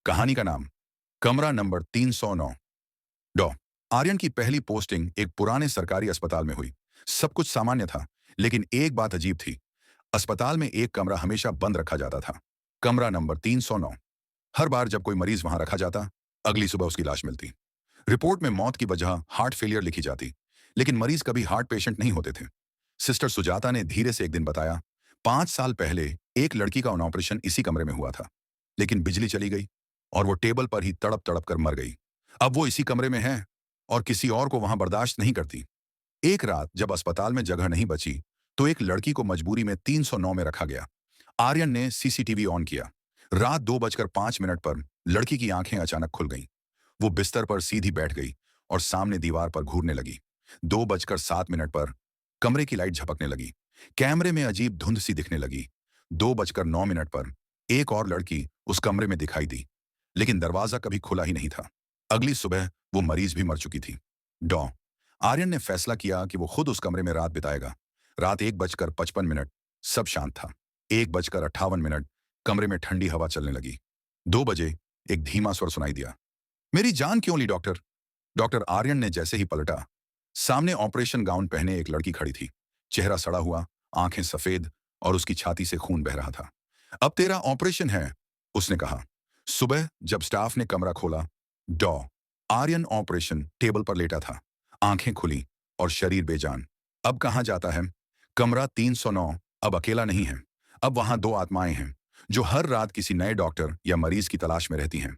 कहानी का नाम कमरा नंबर 309। डॉ आर्यन की पहली पोस्टिंग एक पुराने सरकारी अस्पताल में हुई। सब कुछ सामान्य था, लेकिन एक बात अजीब थी। अस्पताल में एक कमरा हमेशा बंद रखा जाता था। कमरा नंबर 309। हर बार जब कोई मरीज वहां रखा जाता, अगली सुबह उसकी लाश मिलती। रिपोर्ट में मौत की वजह हार्ट फेलियर लिखी जाती, लेकिन मरीज कभी हार्ट पेशेंट नहीं होते थे। सिस्टर सुजाता ने धीरे से एक दिन बताया, 5 साल पहले एक लड़की का ऑपरेशन इसी कमरे में हुआ था, लेकिन बिजली चली गई और वो टेबल पर ही तड़प तड़प कर मर गई। अब वो इसी कमरे में है और किसी और को वहां बर्दाश्त नहीं करती। एक रात जब अस्पताल में जगह नहीं बची, तो एक लड़की को मजबूरी में 309 में रखा गया। आर्यन ने सीसीटीवी ऑन किया। रात 2:05 पर लड़की की आंखें अचानक खुल गईं। वो बिस्तर पर सीधी बैठ गई और सामने दीवार पर घूरने लगी। 2:07 पर कमरे की लाइट झपकने लगी। कैमरे में अजीब धुंध सी दिखने लगी। 2:09 पर एक और लड़की उस कमरे में दिखाई दी, लेकिन दरवाजा कभी खुला ही नहीं था। अगली सुबह वो मरीज भी मर चुकी थी। डॉ आर्यन ने फैसला किया कि वो खुद उस कमरे में रात बिताएगा। रात 1:55, सब शांत था। 1:58, कमरे में ठंडी हवा चलने लगी। 2 बजे एक धीमा स्वर सुनाई दिया, मेरी जान क्यों ली डॉक्टर? डॉक्टर आर्यन ने जैसे ही पलटा, सामने ऑपरेशन गाउन पहने एक लड़की खड़ी थी। चेहरा सड़ा हुआ, आंखें सफेद और उसकी छाती से खून बह रहा था। अब तेरा ऑपरेशन है, उसने कहा। सुबह जब स्टाफ ने कमरा खोला, डॉ आर्यन ऑपरेशन टेबल पर लेटा था, आंखें खुली और शरीर बेजान। अब कहाँ जाता है? कमरा 309 अब अकेला नहीं है। अब वहां दो आत्माएं हैं, जो हर रात किसी नए डॉक्टर या मरीज की तलाश में रहती हैं।